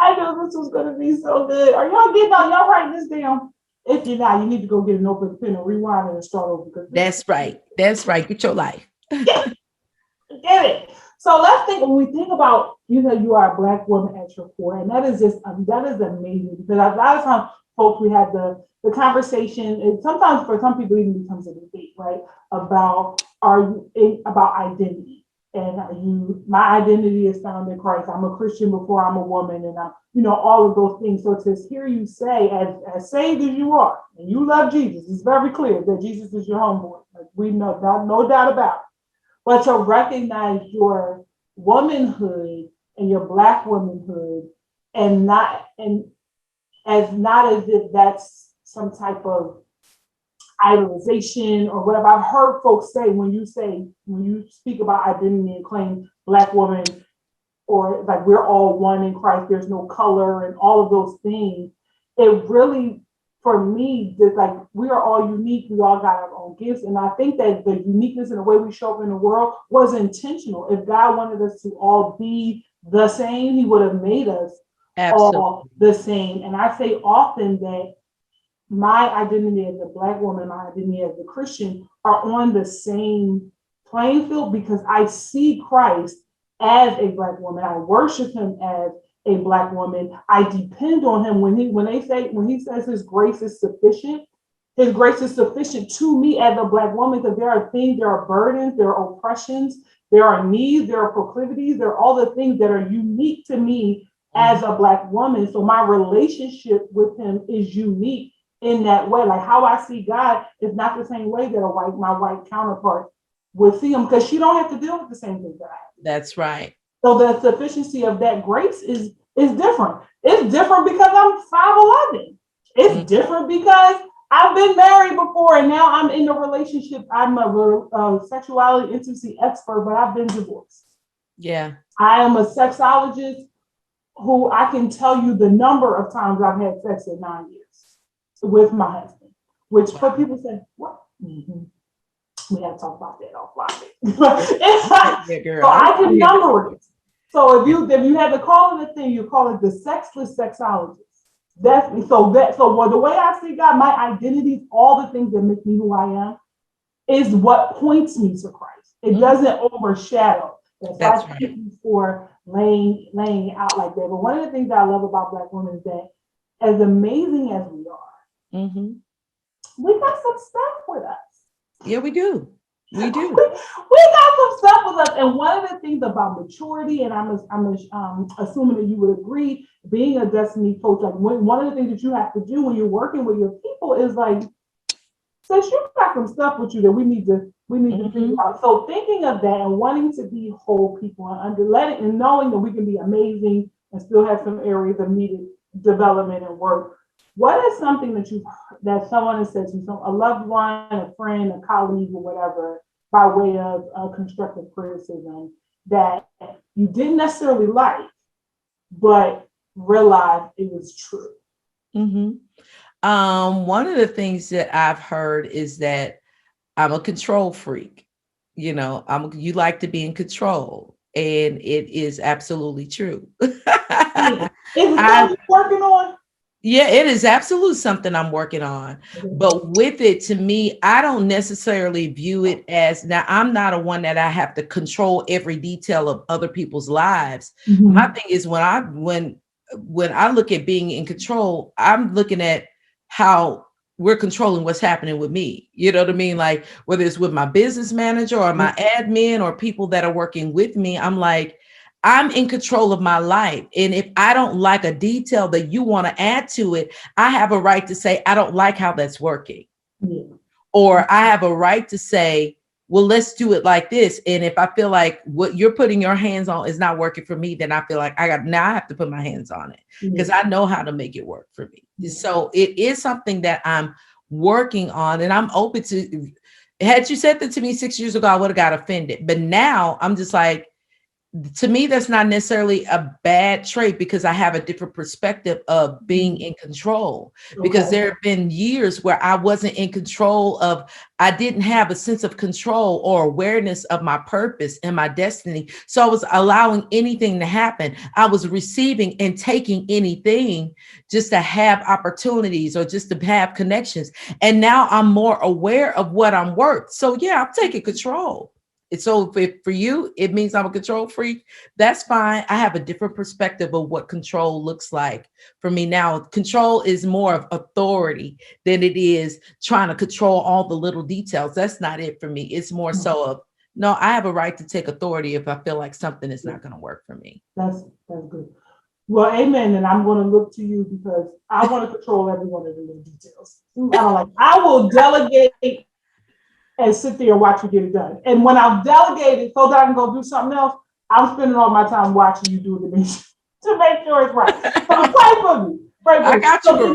I know this was going to be so good. Are y'all getting on? Y'all writing this down? If you're not, you need to go get an open pen and rewind it and start over. That's right. That's right. Get your life. Get it. So let's think, when we think about, you are a Black woman at your core, and that is that is amazing, because a lot of times, folks, we have the conversation, and sometimes for some people, it even becomes a debate, right? About identity. And my identity is found in Christ. I'm a Christian before I'm a woman, and all of those things. So to hear you say, as saved as you are, and you love Jesus, it's very clear that Jesus is your homeboy. Like, we know, no doubt about it. But to recognize your womanhood and your Black womanhood, and not as if that's some type of idolization or whatever. I've heard folks say, when you speak about identity and claim Black woman, or like we're all one in Christ, there's no color and all of those things, it really, for me, just like, we are all unique, we all got our own gifts. And I think that the uniqueness in the way we show up in the world was intentional. If God wanted us to all be the same, he would have made us all the same. And I say often that my identity as a Black woman, my identity as a Christian are on the same playing field, because I see Christ as a Black woman. I worship him as a Black woman. I depend on him when he says his grace is sufficient. His grace is sufficient to me as a Black woman, because there are things, there are burdens, there are oppressions, there are needs, there are proclivities, there are all the things that are unique to me as a Black woman. So my relationship with him is unique in that way. Like, how I see God is not the same way that my white counterpart would see him, because she don't have to deal with the same things that I have. That's right. So the sufficiency of that grace is different. It's different because I'm 5'11". It's different because I've been married before, and now I'm in a relationship. I'm a sexuality intimacy expert, but I've been divorced. Yeah. I am a sexologist who I can tell you the number of times I've had sex in 9 years with my husband, which for people say, what? Mm-hmm. We have to talk about that offline. So I can number it. So if you had to call it a thing, you call it the sexless sexologist. So the way I see God, my identity, all the things that make me who I am, is what points me to Christ. It doesn't overshadow. That's right. Thank you for laying it out like that. But one of the things that I love about Black women is that, as amazing as we are, we got some stuff with us. Yeah, we do. We do. We got some stuff with us. And one of the things about maturity, and I'm assuming that you would agree, being a destiny coach, like one of the things that you have to do when you're working with your people is like, since you got some stuff with you that we need to figure out. So thinking of that and wanting to be whole people and knowing that we can be amazing and still have some areas of needed development and work. What is something that someone has said to you, a loved one, a friend, a colleague, or whatever, by way of constructive criticism that you didn't necessarily like, but realized it was true? One of the things that I've heard is that I'm a control freak. You like to be in control, and it is absolutely true. Is it something you're working on? Yeah, it is absolutely something I'm working on. But with it, to me, I don't necessarily view it as, now I'm not a one that I have to control every detail of other people's lives. My thing is, when I look at being in control, I'm looking at how we're controlling what's happening with me. You know what I mean? Like, whether it's with my business manager or my admin or people that are working with me, I'm like, I'm in control of my life. And if I don't like a detail that you want to add to it, I have a right to say, I don't like how that's working. Or I have a right to say, well, let's do it like this. And if I feel like what you're putting your hands on is not working for me, then I feel like I have to put my hands on it, because I know how to make it work for me. So it is something that I'm working on, and I'm open to, Had you said that to me 6 years ago, I would have got offended. But now I'm just like, to me, that's not necessarily a bad trait because I have a different perspective of being in control. Because there have been years where I wasn't in control of, I didn't have a sense of control or awareness of my purpose and my destiny. So I was allowing anything to happen. I was receiving and taking anything just to have opportunities or just to have connections. And now I'm more aware of what I'm worth. So yeah, I'm taking control. So if for you, it means I'm a control freak, that's fine. I have a different perspective of what control looks like for me now. Control is more of authority than it is trying to control all the little details. That's not it for me. It's more so of, no, I have a right to take authority if I feel like something is not going to work for me. That's good. Well, amen. And I'm going to look to you because I want to control every one of the little details. I will delegate and sit there and watch you get it done. And when I've delegated so that I can go do something else, I'm spending all my time watching you do it to make sure it's right. So pray for me. I got you. So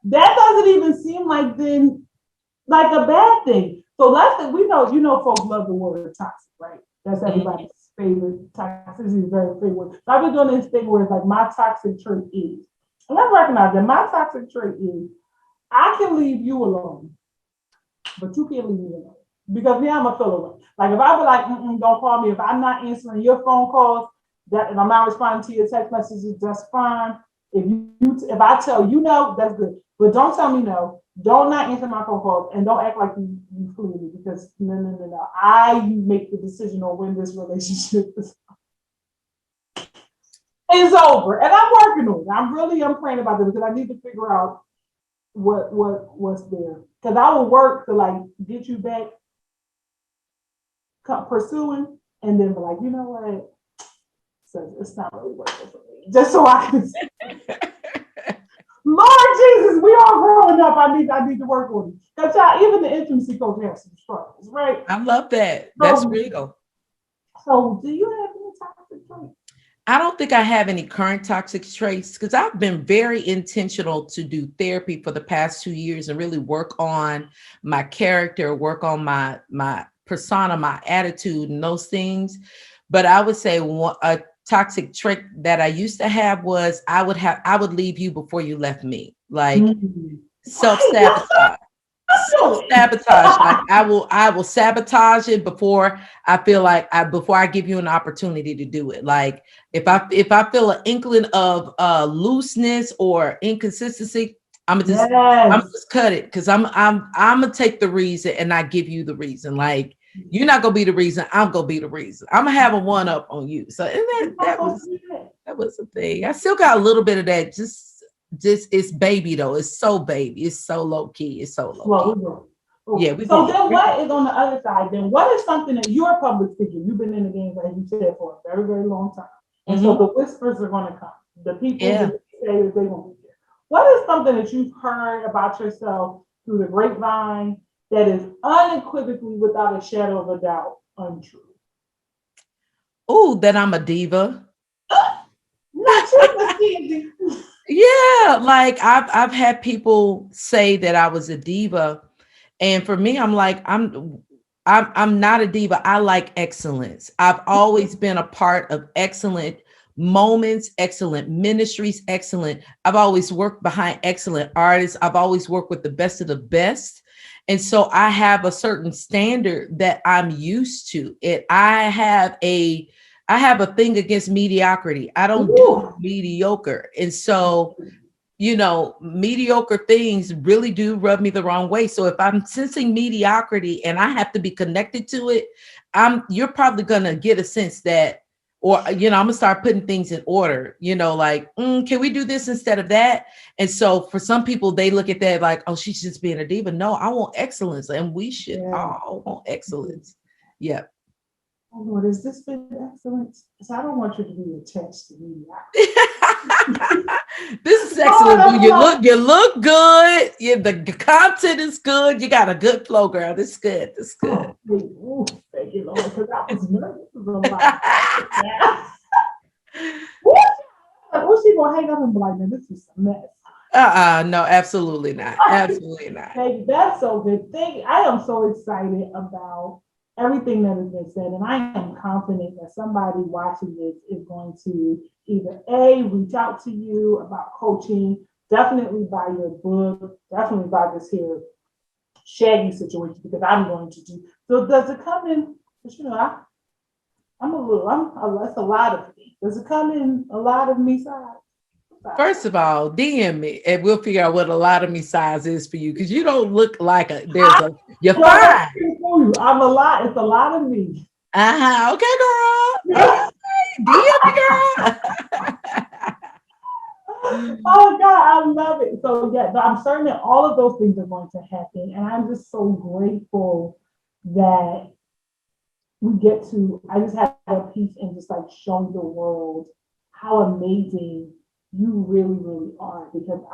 that doesn't even seem like a bad thing. So we know folks love the word toxic, right? That's everybody's favorite. Toxicity is very favorite word. So I've been doing this thing where it's like my toxic trait is. And I recognize that my toxic trait is I can leave you alone, but you can't leave me alone. Because now I'm a feel away. Like if I be like, don't call me. If I'm not answering your phone calls, and I'm not responding to your text messages, that's fine. If I tell you no, that's good. But don't tell me no. Don't not answer my phone calls, and don't act like you flee me because no. You make the decision on when this relationship is over, and I'm working on it. I'm praying about it because I need to figure out what's there. Because I will work to get you back pursuing, and then be like, you know what? So it's not really working for me. Just so I can say, Lord Jesus, we all growing up. I need to work on it. Because even the intimacy coach has some struggles, right? I love that. That's real. So do you have any toxic traits? I don't think I have any current toxic traits because I've been very intentional to do therapy for the past 2 years and really work on my character, work on my persona, my attitude, and those things. But I would say a toxic trait that I used to have was I would leave you before you left me. Like self-sabotage. Self-sabotage. Like I will sabotage it before I feel like before I give you an opportunity to do it. Like if I feel an inkling of looseness or inconsistency, I'm just cut it because I'm gonna take the reason and not give you the reason. Like you're not gonna be the reason. I'm gonna be the reason. I'm gonna have a one up on you. So and that was the thing. I still got a little bit of that. Just it's baby though. It's so baby. It's so low key. It's so low key. Yeah. So then what is on the other side? Then what is something that you're a public figure? You've been in the game, as you said, for a very, very long time. And so the whispers are going to come. The people that say that they won't be there. What is something that you've heard about yourself through the grapevine that is unequivocally, without a shadow of a doubt, untrue? Oh, that I'm a diva. Not you, yeah, like I've had people say that I was a diva, and for me, I'm like I'm not a diva. I like excellence. I've always been a part of excellent moments, excellent ministries, excellent. I've always worked behind excellent artists. I've always worked with the best of the best. And so I have a certain standard that I'm used to. I have a thing against mediocrity. I don't do mediocre. And so, mediocre things really do rub me the wrong way. So if I'm sensing mediocrity and I have to be connected to it, you're probably going to get a sense that, or, I'm gonna start putting things in order, can we do this instead of that? And so for some people, they look at that like, oh, she's just being a diva. No, I want excellence. And we should all want excellence. Yeah. Oh Lord, is this been excellence? Because I don't want you to be attached to me. This is excellent. You look good. The content is good. You got a good flow, girl. This is good. This is good. Oh, thank you, Lord, because I was nervous about What's she gonna hang up and be like, man, this is a mess. No, absolutely not. Absolutely not. Hey, that's so good. I am so excited about everything that has been said, and I am confident that somebody watching this is going to either A, reach out to you about coaching, definitely buy your book, definitely buy this here Shaggy situation because I'm going to do. So does it come in? Because that's a lot of me. Does it come in a lot of me size? First of all, DM me and we'll figure out what a lot of me size is for you because you don't look like you're fine. I'm a lot. It's a lot of me. Okay, girl. Okay, DM me, girl. Oh God, I love it. So yeah, I'm certain that all of those things are going to happen, and I'm just so grateful that we get to. I just have a piece in just like showing the world how amazing you really, really are. Because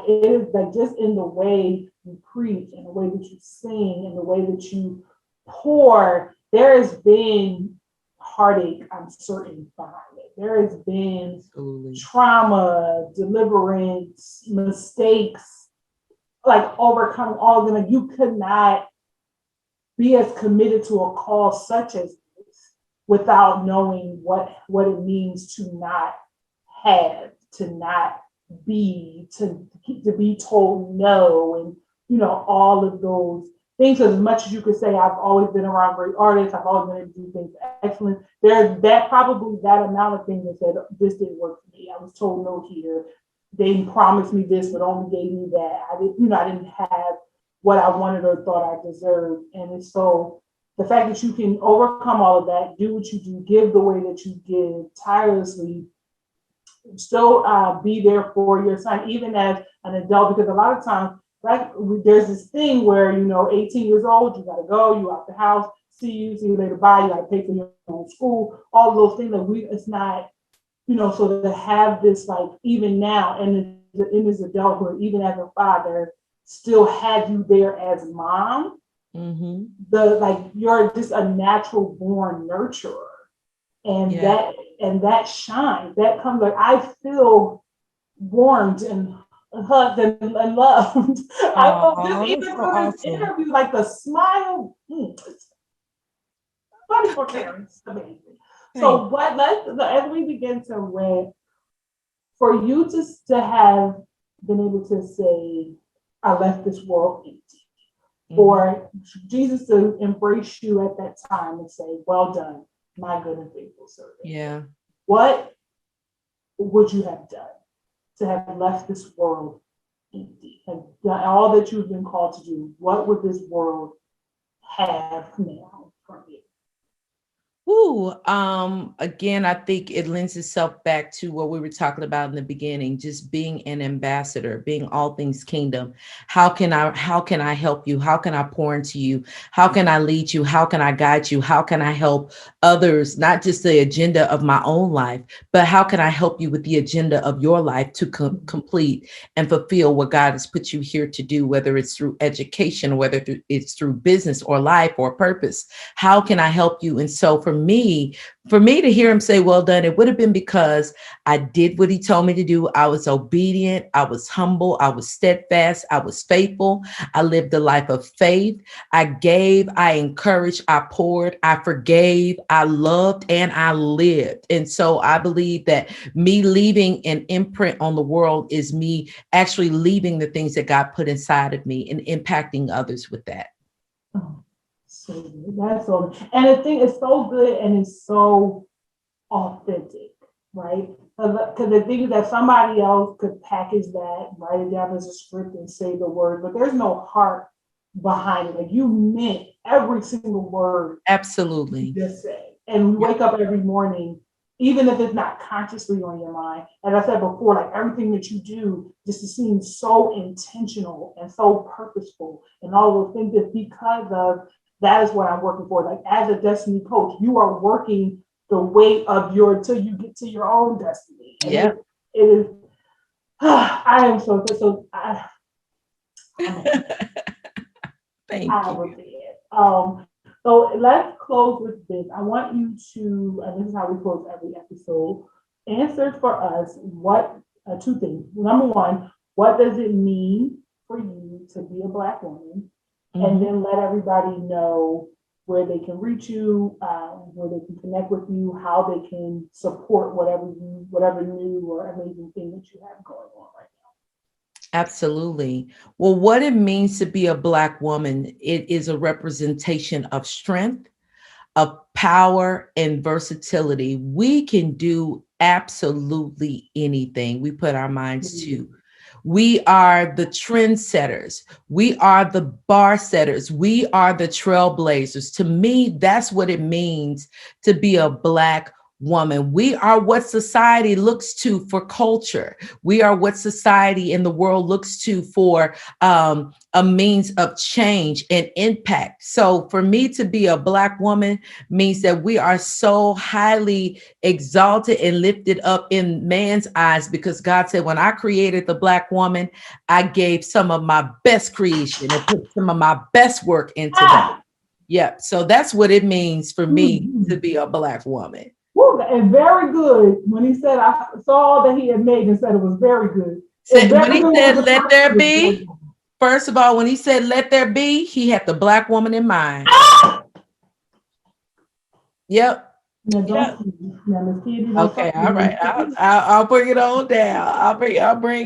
it is like just in the way you preach, and the way that you sing, and the way that you pour. There has been heartache, I'm certain, behind it. There has been Absolutely. trauma, deliverance, mistakes, like overcoming all of them. Like you could not be as committed to a call such as this without knowing what it means to not have, to not be, to be told no, and all of those things. As much as you could say, I've always been around great artists, I've always been able to do things excellent. There's probably that amount of things that said this didn't work for me. I was told no here. They promised me this, but only gave me that. I didn't have what I wanted or thought I deserved. And it's so the fact that you can overcome all of that, do what you do, give the way that you give tirelessly, still be there for your son, even as an adult, because a lot of times, like there's this thing where 18 years old, you gotta go, you out the house, see you later, bye, you gotta pay for your own school, all of those things that it's not, so to have this, like, even now, and in this adulthood, even as a father, still have you there as mom, you're just a natural born nurturer. And that shines, that comes, like, I feel warmed and hugged and loved. I felt this even for this interview, like the smile. Funny for parents, amazing. So as we begin to read, for you to have been able to say, I left this world empty, for Jesus to embrace you at that time and say, well done, my good and faithful servant. Yeah. What would you have done to have left this world empty and done all that you've been called to do? What would this world have now from you? Again, I think it lends itself back to what we were talking about in the beginning, just being an ambassador, being all things kingdom. How can I help you? How can I pour into you? How can I lead you? How can I guide you? How can I help others? Not just the agenda of my own life, but how can I help you with the agenda of your life to complete and fulfill what God has put you here to do, whether it's through education, whether it's through business or life or purpose? How can I help you? And so for me to hear him say, well done, it would have been because I did what he told me to do. I was obedient. I was humble. I was steadfast. I was faithful. I lived a life of faith. I gave, I encouraged, I poured, I forgave, I loved, and I lived. And so I believe that me leaving an imprint on the world is me actually leaving the things that God put inside of me and impacting others with that. So good. That's so, and the thing is so good and it's so authentic, right? Because the thing is that somebody else could package that, write it down as a script and say the word, but there's no heart behind it. Like you meant every single word. Absolutely. You just say, and we wake up every morning, even if it's not consciously on your mind. As I said before, like everything that you do just seems so intentional and so purposeful, and all those things is because of. That is what I'm working for. Like as a destiny coach, you are working the way of till you get to your own destiny. Yeah. It is. I am so. Thank you. So let's close with this. I want you to, and this is how we close every episode, answer for us two things. Number one, what does it mean for you to be a Black woman? And then let everybody know where they can reach you, where they can connect with you, how they can support whatever new or amazing thing that you have going on right now. Absolutely. Well, what it means to be a Black woman, it is a representation of strength, of power, and versatility. We can do absolutely anything we put our minds to. We are the trendsetters. We are the bar setters. We are the trailblazers. To me, that's what it means to be a Black woman. We are what society looks to for culture. We are what society in the world looks to for a means of change and impact. So for me to be a Black woman means that we are so highly exalted and lifted up in man's eyes, because God said, when I created the Black woman, I gave some of my best creation and put some of my best work into that. Yep. So that's what it means for me to be a Black woman. Woo, and very good. When he said, I saw that he had made and said it was very good. When he said, let there be, first of all, when he said, let there be, he had the Black woman in mind. Yep. Now, okay, all right. I'll bring it on down. I'll bring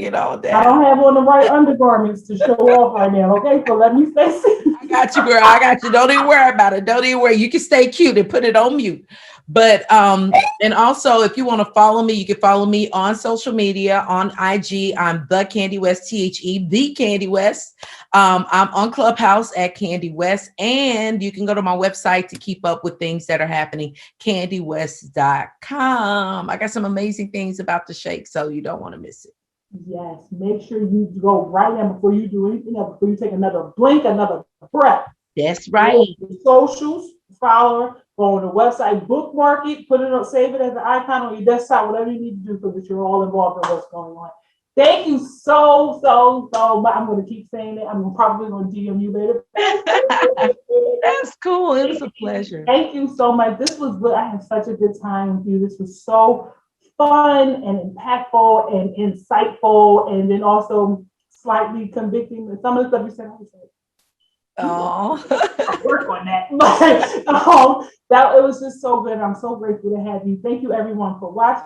it on down. I don't have on the right undergarments to show off right now. Okay, so let me stay safe. I got you, girl. I got you. Don't even worry about it. Don't even worry. You can stay cute and put it on mute. But and also, if you want to follow me, you can follow me on social media on IG. I'm the Candy West, THE, the Candy West. I'm on Clubhouse at Candy West, and you can go to my website to keep up with things that are happening, candywest.com. I got some amazing things about the shake, so you don't want to miss it. Yes, make sure you go right now before you do anything else, before you take another blink, another breath. That's right. Socials, follow her, go on the website, bookmark it, put it on, save it as an icon on your desktop, whatever you need to do so that you're all involved in what's going on. Thank you so much. I'm going to keep saying it. I'm probably going to DM you later. That's cool. It was a pleasure. Thank you so much. This was good. I had such a good time with you. This was so fun and impactful and insightful, and then also slightly convicting. Some of the stuff you said, I was like, oh, I'll work on that. But that it was just so good. I'm so grateful to have you. Thank you, everyone, for watching,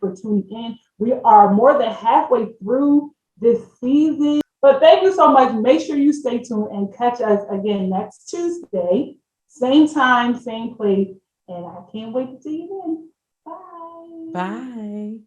for tuning in. We are more than halfway through this season, but thank you so much. Make sure you stay tuned and catch us again next Tuesday, same time, same place, and I can't wait to see you then. Bye. bye.